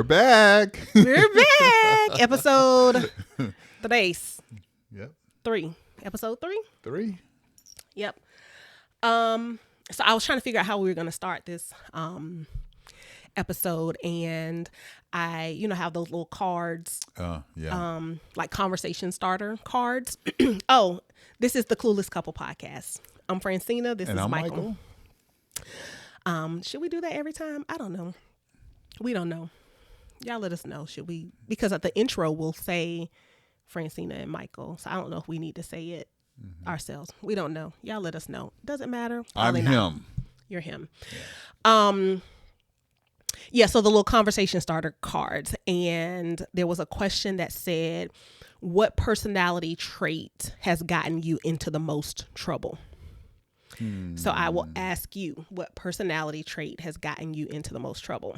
back. We're back. Episode 3. Yep. 3. Episode 3? 3. Yep. So I was trying to figure out how we were going to start this episode, and I, have those little cards. Yeah. Like conversation starter cards. Oh, this is the Clueless Couple Podcast. I'm Francina. This is I'm Michael. Should we do that every time? I don't know. We don't know. Y'all let us know. Should we? Because at the intro will say Francina and Michael. So I don't know if we need to say it ourselves. We don't know. Y'all let us know. Doesn't matter. I'm him. You're him. Yeah. So the little conversation starter cards, and there was a question that said, what personality trait has gotten you into the most trouble? So I will ask you, what personality trait has gotten you into the most trouble?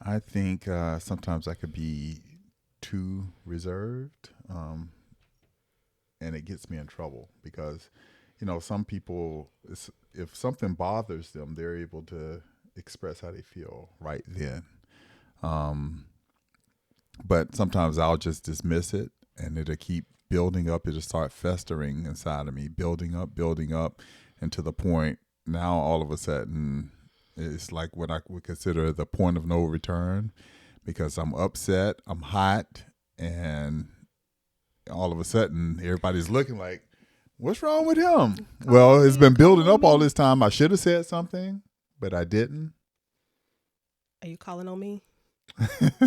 I think sometimes I could be too reserved, and it gets me in trouble because, some people, if something bothers them, they're able to express how they feel right then. But sometimes I'll just dismiss it, and it'll keep building up. It'll start festering inside of me, building up, and to the point now all of a sudden it's like what I would consider the point of no return, because I'm upset, I'm hot, and all of a sudden everybody's looking like, what's wrong with him? Well, it's been building up all this time. I should have said something, but I didn't. Are you calling on me?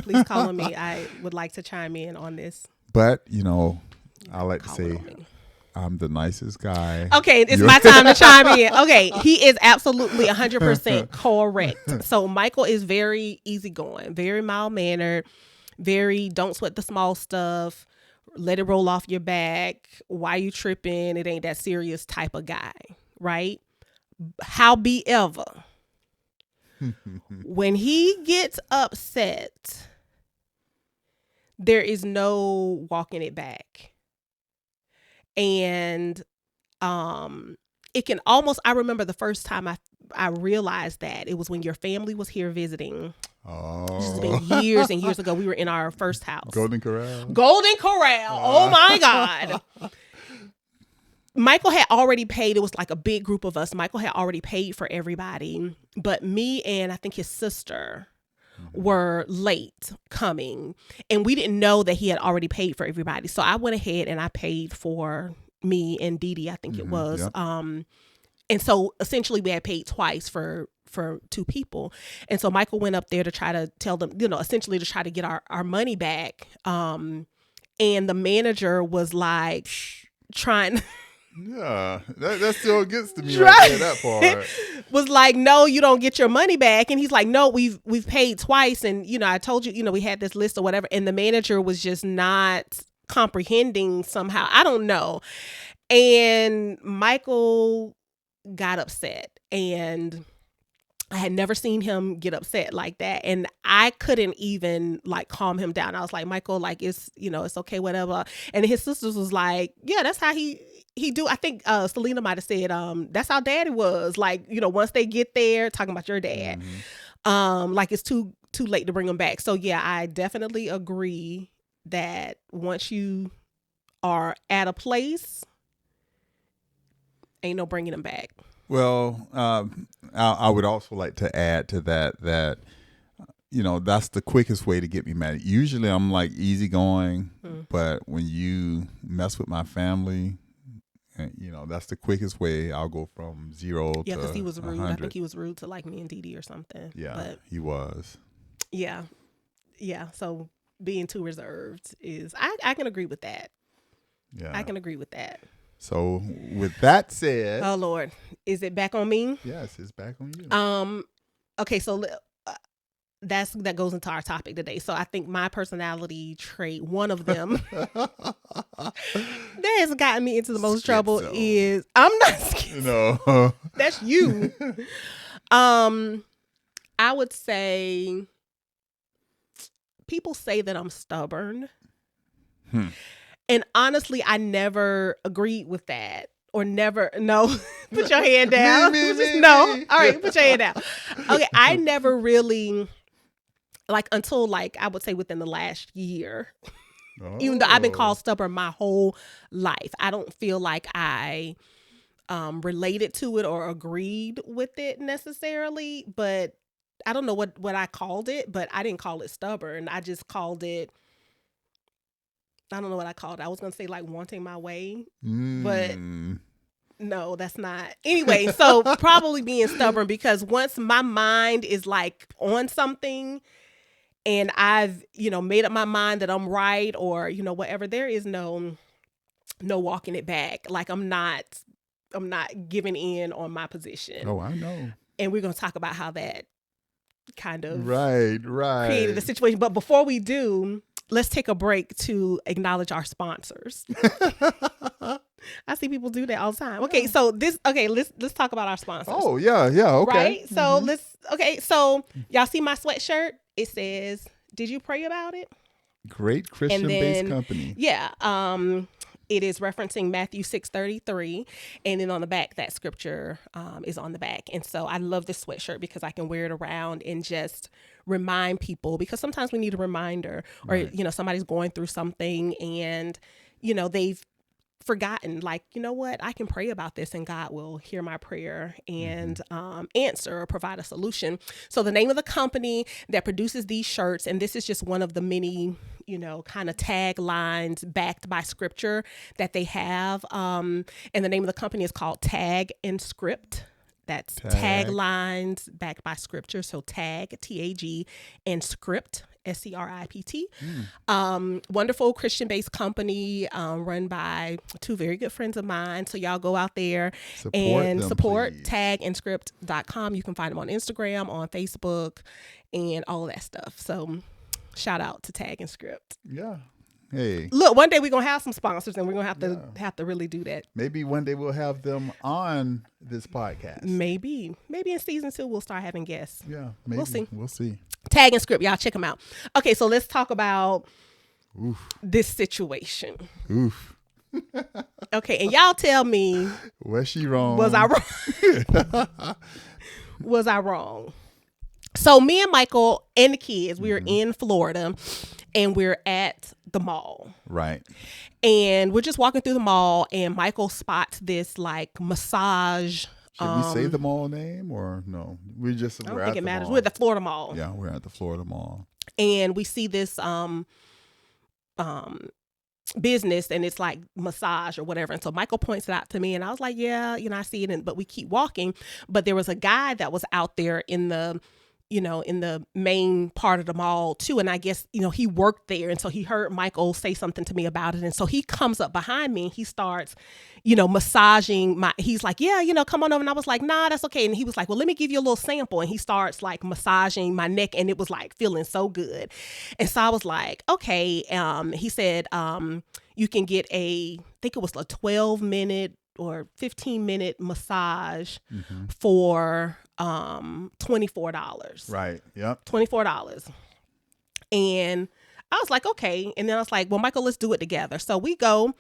Please call on me. I would like to chime in on this. But, I like to say I'm the nicest guy. Okay, it's my time to chime in. Okay, he is absolutely 100% correct. So Michael is very easygoing, very mild-mannered, very don't sweat the small stuff, let it roll off your back. Why you tripping? It ain't that serious type of guy, right? However, when he gets upset, there is no walking it back. And it can almost, I remember the first time I realized that it was when your family was here visiting. Oh. This has been years and years ago. We were in our first house. Golden Corral. Oh my God. Michael had already paid. It was like a big group of us. Michael had already paid for everybody. But me and I think his sister were late coming, and we didn't know that he had already paid for everybody. So I went ahead and I paid for me and Dee Dee, I think it was. Yep. And so essentially we had paid twice for 2 people. And so Michael went up there to try to tell them, essentially to try to get our money back. And the manager was like trying. Yeah, that still gets to me right there, that part. Was like, no, you don't get your money back. And he's like, no, we've paid twice. And, I told you, we had this list or whatever. And the manager was just not comprehending somehow. I don't know. And Michael got upset, and I had never seen him get upset like that. And I couldn't even calm him down. I was like, Michael, it's, it's okay, whatever. And his sisters was like, yeah, that's how he do. I think Selena might've said, that's how daddy was. Once they get there, talking about your dad, it's too late to bring him back. So yeah, I definitely agree that once you are at a place, ain't no bringing them back. Well, I would also like to add to that that's the quickest way to get me mad. Usually I'm easygoing, but when you mess with my family, that's the quickest way. I'll go from 0 to 100. Yeah, because he was rude. I think he was rude to me and Dee Dee or something. Yeah, but he was. Yeah. So being too reserved is, I can agree with that. Yeah, I can agree with that. So with that said, oh Lord, is it back on me? Yes, it's back on you. Okay, so that goes into our topic today. So I think my personality trait, one of them that has gotten me into the most trouble is I'm not schizo. No, that's you. I would say people say that I'm stubborn. And honestly, I never agreed with that, or never. No, put your hand down. Me. No. All right, put your hand down. Okay, I never really like until like I would say within the last year. Oh. Even though I've been called stubborn my whole life, I don't feel like I related to it or agreed with it necessarily. But I don't know what I called it, but I didn't call it stubborn. I just called it, I don't know what I called it. I was going to say like wanting my way, but no, that's not. Anyway, so probably being stubborn, because once my mind is like on something and I've, made up my mind that I'm right, or, whatever, there is no walking it back. Like I'm not giving in on my position. Oh, I know. And we're going to talk about how that kind of right created a situation. But before we do, let's take a break to acknowledge our sponsors. I see people do that all the time. Okay, so let's talk about our sponsors. Oh, yeah, okay. Right? So so y'all see my sweatshirt? It says, "Did you pray about it?" Great Christian-based company. Yeah. It is referencing Matthew 6:33, and then on the back, that scripture is on the back. And so I love this sweatshirt because I can wear it around and just remind people, because sometimes we need a reminder, or Right. Somebody's going through something and they've forgotten, like, you know what, I can pray about this and God will hear my prayer and answer or provide a solution. So the name of the company that produces these shirts, and this is just one of the many kind of taglines backed by scripture that they have, and the name of the company is called Tag and Script. That's taglines backed by scripture. So Tag, T-A-G, and Script, S-C-R-I-P-T. Wonderful Christian-based company run by two very good friends of mine. So y'all go out there and support tagandscript.com. You can find them on Instagram, on Facebook, and all of that stuff. So shout out to Tag and Script. Yeah. Hey. Look, one day we're going to have some sponsors, and we're going to have to really do that. Maybe one day we'll have them on this podcast. Maybe in season 2 we'll start having guests. Yeah, maybe. We'll see. Tag and Script, y'all check them out. Okay, so let's talk about this situation. Oof. Okay, and y'all tell me, was she wrong? Was I wrong? Was I wrong? So me and Michael and the kids, we were in Florida, and we're at the mall. Right. And we're just walking through the mall, and Michael spots this like massage. Should we say the mall name or no? I don't think it matters. We're at the Florida Mall. Yeah, we're at the Florida Mall. And we see this business, and it's like massage or whatever. And so Michael points it out to me, and I was like, yeah, I see it. But we keep walking. But there was a guy that was out there in the main part of the mall too. And I guess, he worked there. And so he heard Michael say something to me about it. And so he comes up behind me and he starts, massaging he's like, yeah, come on over. And I was like, nah, that's okay. And he was like, well, let me give you a little sample. And he starts like massaging my neck, and it was like feeling so good. And so I was like, okay. He said, you can get I think it was a 12-minute or 15-minute massage for $24. Right. Yep. $24. And I was like, okay. And then I was like, well, Michael, let's do it together. So we go,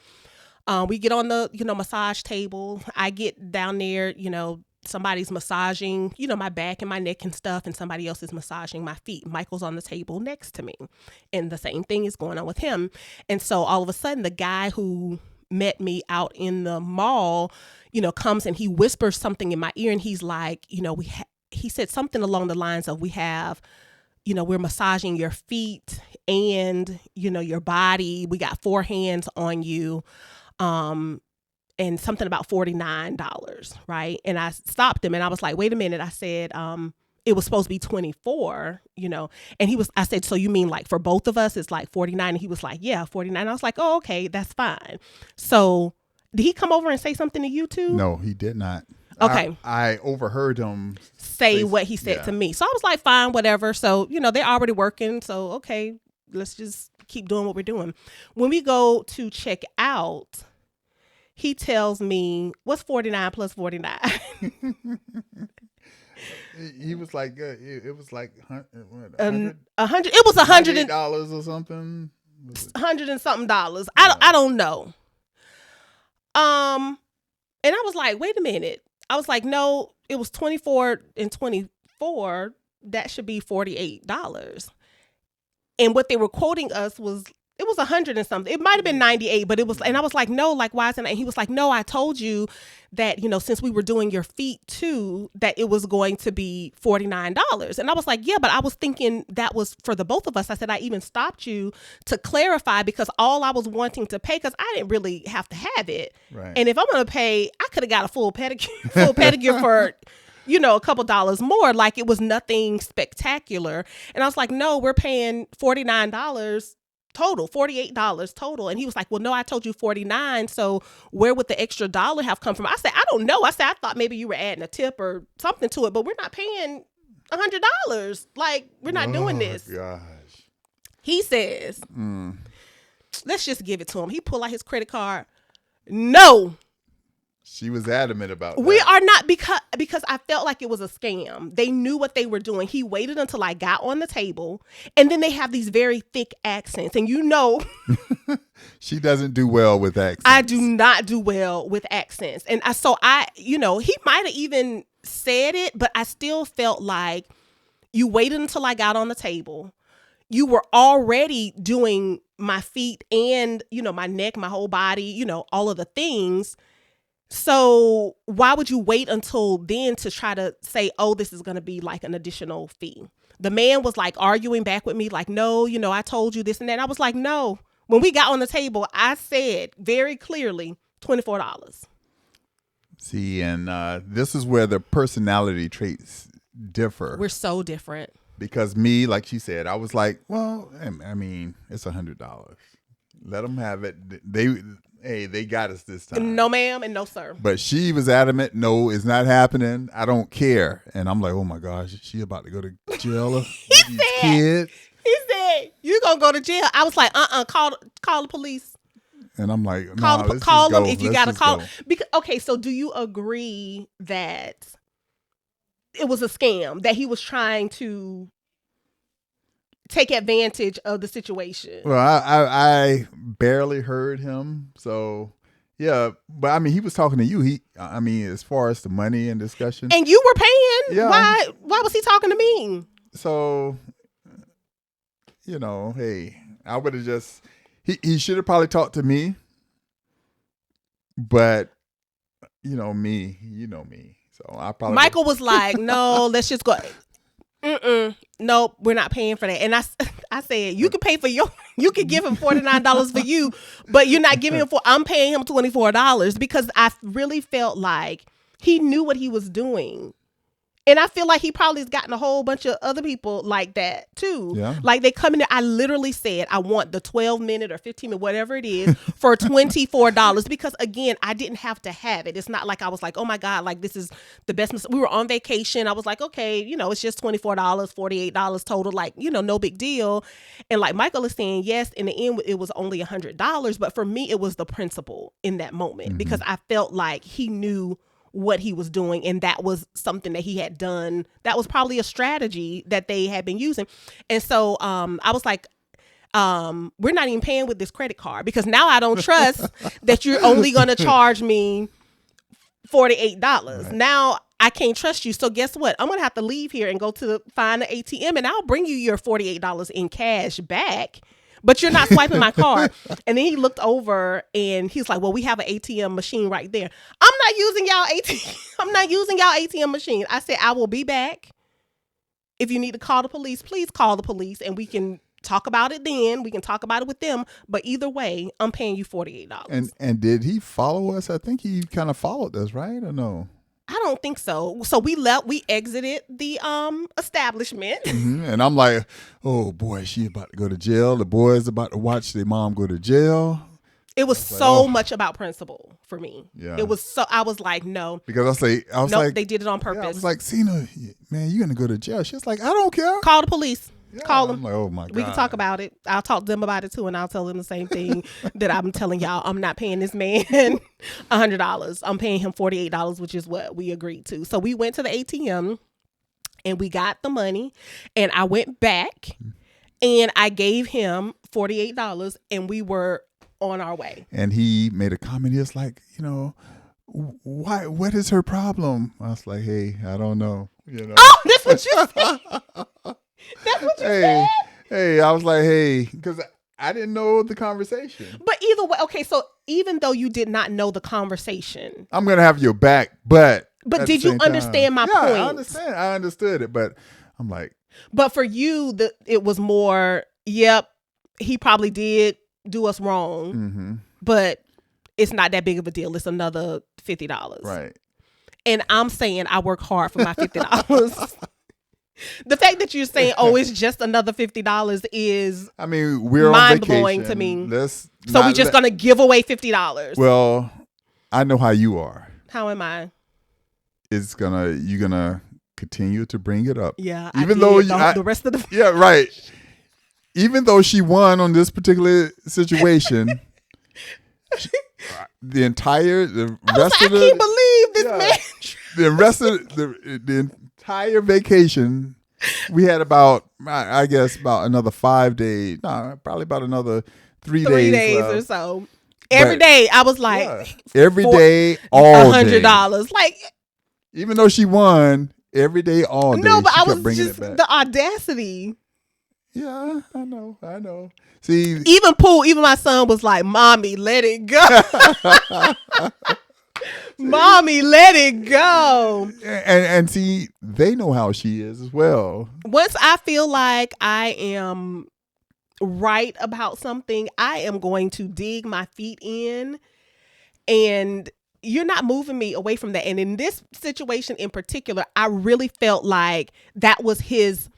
we get on the, massage table. I get down there, somebody's massaging, my back and my neck and stuff, and somebody else is massaging my feet. Michael's on the table next to me, and the same thing is going on with him. And so all of a sudden, the guy who met me out in the mall, comes and he whispers something in my ear, and he's like, he said something along the lines of, we have, we're massaging your feet and, your body. We got 4 hands on you. And something about $49, right? And I stopped him, and I was like, wait a minute. I said, it was supposed to be 24, and I said, so you mean like for both of us, it's like 49? And he was like, yeah, 49. I was like, oh, okay, that's fine. So did he come over and say something to you too? No, he did not. Okay. I overheard him say what he said to me. So I was like, fine, whatever. So, they're already working. So, okay, let's just keep doing what we're doing. When we go to check out, he tells me, what's 49 plus 49? He was like, it was like $100. It was $100 or something. $100 and something. I don't know. And I was like, wait a minute. I was like, no, it was 24 and 24. That should be $48. And what they were quoting us was, it was 100 and something. It might have been 98, but it was, and I was like, no, like, why isn't it? And he was like, no, I told you that, since we were doing your feet too, that it was going to be $49. And I was like, yeah, but I was thinking that was for the both of us. I said, I even stopped you to clarify because all I was wanting to pay, because I didn't really have to have it. Right. And if I'm going to pay, I could have got a full pedicure for, a couple dollars more. Like, it was nothing spectacular. And I was like, no, we're paying $49 total, $48 total. And he was like, well, no, I told you 49. So where would the extra dollar have come from? I said, I don't know. I said, I thought maybe you were adding a tip or something to it, but we're not paying $100. Like, we're not doing this. Gosh. He says, let's just give it to him. He pulled out his credit card. No. She was adamant about that. We are not, because I felt like it was a scam. They knew what they were doing. He waited until I got on the table, and then they have these very thick accents. And she doesn't do well with accents. I do not do well with accents. And he might have even said it, but I still felt like you waited until I got on the table. You were already doing my feet and, my neck, my whole body, all of the things. So why would you wait until then to try to say, oh, this is going to be like an additional fee? The man was like arguing back with me like, no, I told you this and that. I was like, no. When we got on the table, I said very clearly $24. See, and this is where the personality traits differ. We're so different. Because me, like she said, I was like, well, I mean, it's $100. Let them have it. They got us this time. No, ma'am, and no, sir. But she was adamant, no, it's not happening. I don't care. And I'm like, oh my gosh, is she about to go to jail with these kids? He said, you're going to go to jail. I was like, call the police. And I'm like, call them if you got to call. Okay, so do you agree that it was a scam, that he was trying to take advantage of the situation? Well, I barely heard him, so yeah. But I mean, he was talking to you. As far as the money and discussion, and you were paying. Yeah. Why was he talking to me? So, hey, I would have just. He should have probably talked to me, but me. So I probably. Michael was like, "No, let's just go." Nope, we're not paying for that. And I said, you can pay for you can give him $49 for you, but you're not giving him I'm paying him $24 because I really felt like he knew what he was doing. And I feel like he probably has gotten a whole bunch of other people like that too. Yeah. Like they come in there. I literally said, I want the 12-minute or 15-minute, whatever it is, for $24 because again, I didn't have to have it. It's not like I was like, oh my God, like this is the best. We were on vacation. I was like, okay, it's just $24, $48 total. Like, no big deal. And like Michael is saying, yes, in the end, it was only $100. But for me, it was the principle in that moment because I felt like he knew what he was doing, and that was something that he had done. That was probably a strategy that they had been using. And so I was like, we're not even paying with this credit card because now I don't trust that you're only going to charge me $48. Right. Now I can't trust you. So guess what? I'm going to have to leave here and go to find an ATM, and I'll bring you your $48 in cash back. But you're not swiping my card. And then he looked over and he's like, well, we have an ATM machine right there. I'm not using y'all ATM machine. I said, I will be back. If you need to call the police, please call the police and we can talk about it then. We can talk about it with them. But either way, I'm paying you $48. And did he follow us? I think he kind of followed us, right? Or no? I don't think so. So we exited the establishment. Mm-hmm. And I'm like, oh boy, she about to go to jail. The boys about to watch their mom go to jail. It was so much about principle for me. Yeah. It was so, I was like, no. Because I was like, they did it on purpose. Yeah, I was like, Cena, man, you're going to go to jail. She was like, I don't care. Call the police. Yeah. Call them. I'm like, oh my God. We can talk about it. I'll talk to them about it too, and I'll tell them the same thing that I'm telling y'all. I'm not paying this man $100. I'm paying him $48, which is what we agreed to. So we went to the ATM and we got the money, and I went back and I gave him $48, and we were on our way. And he made a comment. He was like, why? What is her problem? I was like, hey, I don't know. Oh, that's what you said. That's what you said. Hey, I was like, hey, because I didn't know the conversation. But either way, okay, so even though you did not know the conversation, I'm going to have your back, but did you understand my point? I understand. I understood it, but I'm like. But for you, it was more, yep, he probably did do us wrong, but it's not that big of a deal. It's another $50. Right. And I'm saying I work hard for my $50. The fact that you're saying, oh, it's just another $50 is, I mean, we're mind-blowing on to me. So we're just going to give away $50. Well, I know how you are. How am I? You're going to continue to bring it up. Yeah. Even though the rest of the. Yeah, right. Even though she won on this particular situation, I can't believe this man. The rest of the entire vacation, we had about another 5 days. No, probably about another 3 days. 3 days or so. Every day, I was like, every day, all $100. Like, even though she won, every day, all day. No, but I was just the audacity. Yeah, I know. See, even my son was like, "Mommy, let it go." Mommy, let it go. And see, they know how she is as well. Once I feel like I am right about something, I am going to dig my feet in, and you're not moving me away from that. And in this situation in particular, I really felt like that was his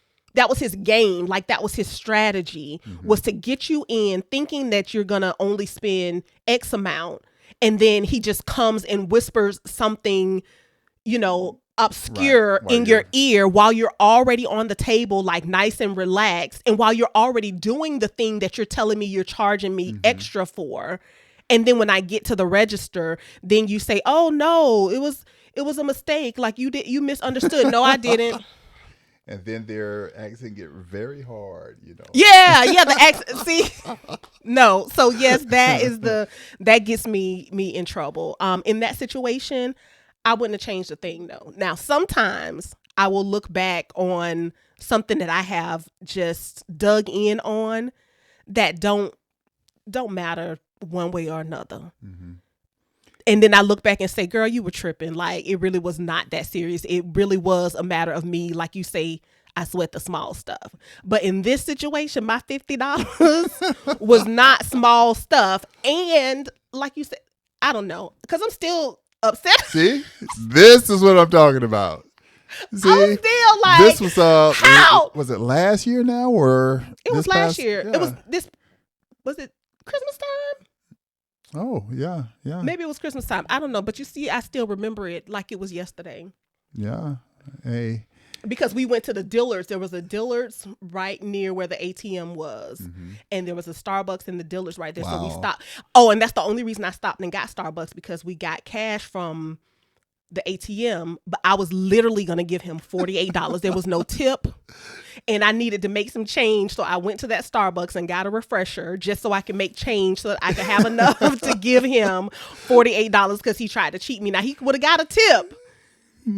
game. Like that was his strategy, was to get you in thinking that you're going to only spend X amount. And then he just comes and whispers something, obscure in your ear while you're already on the table, like nice and relaxed. And while you're already doing the thing that you're telling me you're charging me extra for. And then when I get to the register, then you say, oh no, it was a mistake. Like you misunderstood. No, I didn't. And then their accent get very hard, Yeah, the accent. See, no. So yes, that gets me in trouble. In that situation, I wouldn't have changed a thing. No. Now, sometimes I will look back on something that I have just dug in on that don't matter one way or another. And then I look back and say, girl, you were tripping. Like, it really was not that serious. It really was a matter of me, like you say, I sweat the small stuff. But in this situation, my $50 was not small stuff. And like you said, I don't know, because I'm still upset. See, this is what I'm talking about. See, I was still like, this was how? Was it last year now or it was last year? Yeah. Was it Christmas time? Oh, yeah. Maybe it was Christmas time. I don't know. But you see, I still remember it like it was yesterday. Yeah. Hey. Because we went to the Dillards. There was a Dillards right near where the ATM was. And there was a Starbucks in the Dillards right there. Wow. So we stopped. Oh, and that's the only reason I stopped and got Starbucks, because we got cash from the ATM. But I was literally going to give him $48. There was no tip. And I needed to make some change. So I went to that Starbucks and got a refresher just so I could make change so that I could have enough to give him $48 because he tried to cheat me. Now, he would have got a tip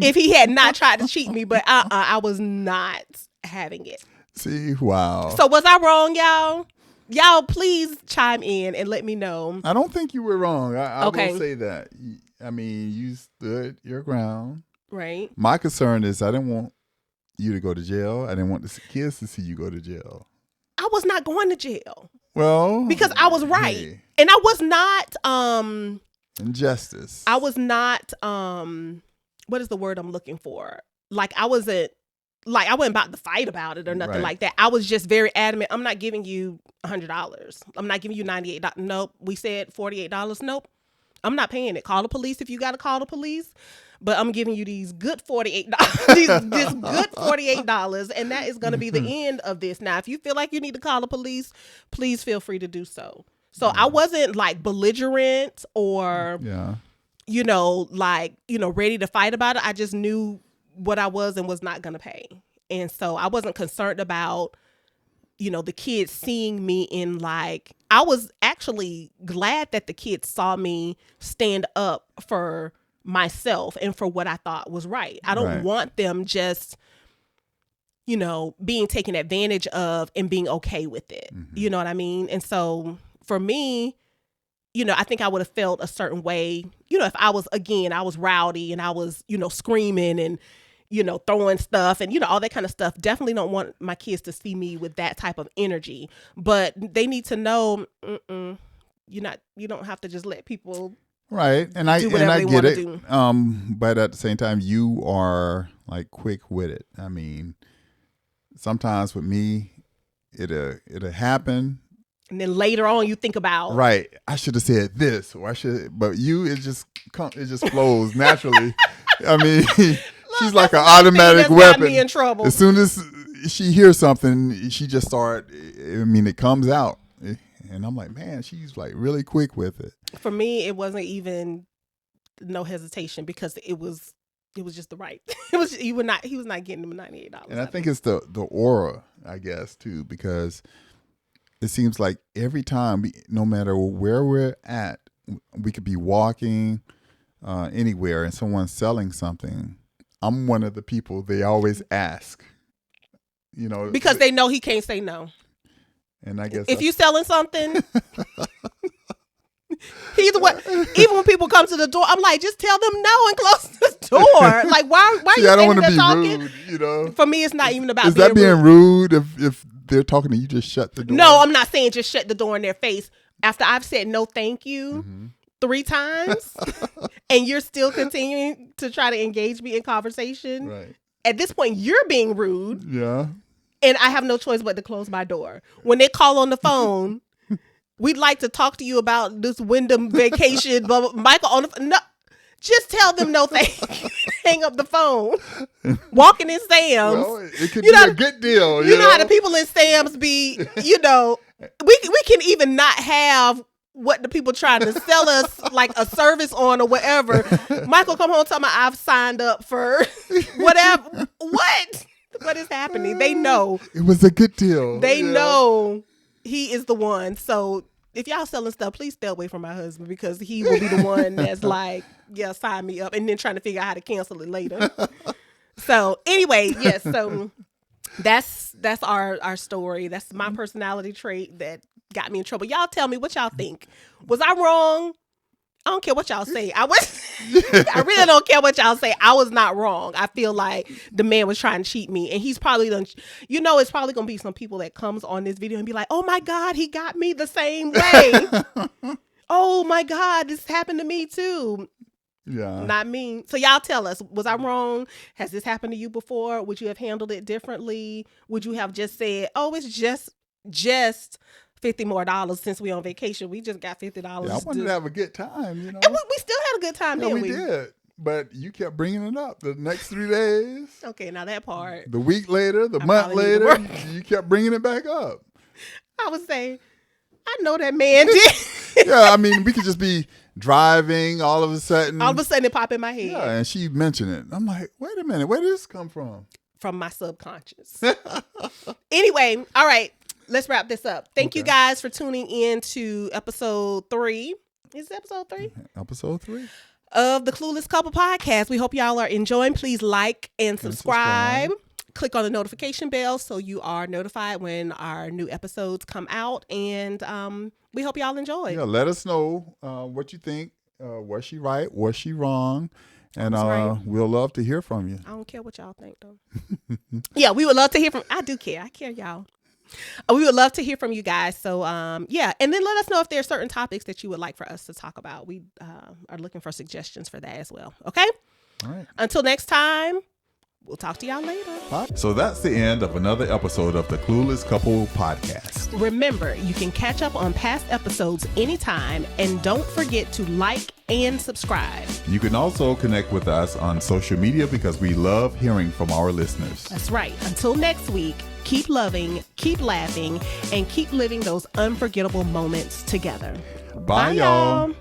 if he had not tried to cheat me, but I was not having it. See, wow. So was I wrong, y'all? Y'all, please chime in and let me know. I don't think you were wrong. I Okay. will say that. I mean, you stood your ground. Right. My concern is I didn't want you to go to jail. I didn't want the kids to see you go to jail. I was not going to jail. Well, because I was right. Hey. And I was not injustice. I was not what is the word I'm looking for? Like I wasn't about to fight about it or nothing like that. I was just very adamant. I'm not giving you $100. I'm not giving you $98. Nope. We said $48. Nope. I'm not paying it. Call the police if you got to call the police. But I'm giving you these good $48. This good $48, and that is going to be the end of this. Now, if you feel like you need to call the police, please feel free to do so. So I wasn't like belligerent or, ready to fight about it. I just knew what I was and was not going to pay. And so I wasn't concerned about, the kids seeing me in like, I was actually glad that the kids saw me stand up for myself and for what I thought was right. I don't want them just, being taken advantage of and being okay with it. You know what I mean? And so for me, I think I would have felt a certain way, if I was rowdy and I was, screaming and, throwing stuff and, all that kind of stuff. Definitely don't want my kids to see me with that type of energy, but they need to know, you don't have to just let people. Right. And I get it. Do. But at the same time, you are like quick with it. I mean, sometimes with me, it'll happen. And then later on you think about. Right. I should have said this but you, it just flows naturally. I mean, she's like an automatic weapon. Got me in trouble. As soon as she hears something, she just it comes out. And I'm like, man, she's like really quick with it. For me, it wasn't even no hesitation because it was just the right. He was not getting them $98. And I think it's the aura, I guess, too, because it seems like every time, no matter where we're at, we could be walking anywhere and someone's selling something. I'm one of the people they always ask, because they know he can't say no. And I guess if you selling something, he's the one. Even when people come to the door, I'm like, just tell them no and close the door. Like, why See, are you I don't want to be talking? rude, For me, it's not even about. Is that being rude if they're talking to you? Just shut the door. No, I'm not saying just shut the door in their face. After I've said no, thank you 3 times, and you're still continuing to try to engage me in conversation. Right. At this point, you're being rude. Yeah. And I have no choice but to close my door. When they call on the phone, we'd like to talk to you about this Wyndham vacation. But Michael on the no, just tell them no thank you. Hang up the phone. Walking in Sam's. Well, it could be a good deal. You know how the people in Sam's be, we can even not have what the people trying to sell us like a service on or whatever. Michael come home and tell me I've signed up for whatever. What? What is happening? They know. It was a good deal. They know he is the one. So if y'all selling stuff, please stay away from my husband because he will be the one that's like, yeah, sign me up. And then trying to figure out how to cancel it later. So anyway, yes. So that's our story. That's my personality trait that got me in trouble. Y'all tell me what y'all think. Was I wrong? I don't care what y'all say. I really don't care what y'all say. I was not wrong. I feel like the man was trying to cheat me, and he's probably done. It's probably gonna be some people that comes on this video and be like, "Oh my God, he got me the same way." Oh my God, this happened to me too. Yeah, not me. So y'all tell us, was I wrong? Has this happened to you before? Would you have handled it differently? Would you have just said, "Oh, it's just $50 more since we on vacation. We just got $50. Yeah, I wanted to have a good time, And we still had a good time, didn't we? We did. But you kept bringing it up the next 3 days. Okay, now that part. The week later, the month later, you kept bringing it back up. I would say, I know that man did. Yeah, I mean, we could just be driving all of a sudden. All of a sudden it pop in my head. Yeah, and she mentioned it. I'm like, wait a minute, where did this come from? From my subconscious. Anyway, all right. Let's wrap this up. Thank you guys for tuning in to episode 3. Is it episode 3? Episode 3. Of the Clueless Couple Podcast. We hope y'all are enjoying. Please like and subscribe. Click on the notification bell so you are notified when our new episodes come out. And we hope y'all enjoy. Yeah, let us know what you think. Was she right? Was she wrong? And we'll love to hear from you. I don't care what y'all think, though. Yeah, we would love to hear from. I do care. I care, y'all. We would love to hear from you guys. So, yeah. And then let us know if there are certain topics that you would like for us to talk about. We are looking for suggestions for that as well. Okay? All right. Until next time, we'll talk to y'all later. Bye. So that's the end of another episode of the Clueless Couple Podcast. Remember, you can catch up on past episodes anytime. And don't forget to like and subscribe. You can also connect with us on social media because we love hearing from our listeners. That's right. Until next week. Keep loving, keep laughing, and keep living those unforgettable moments together. Bye y'all.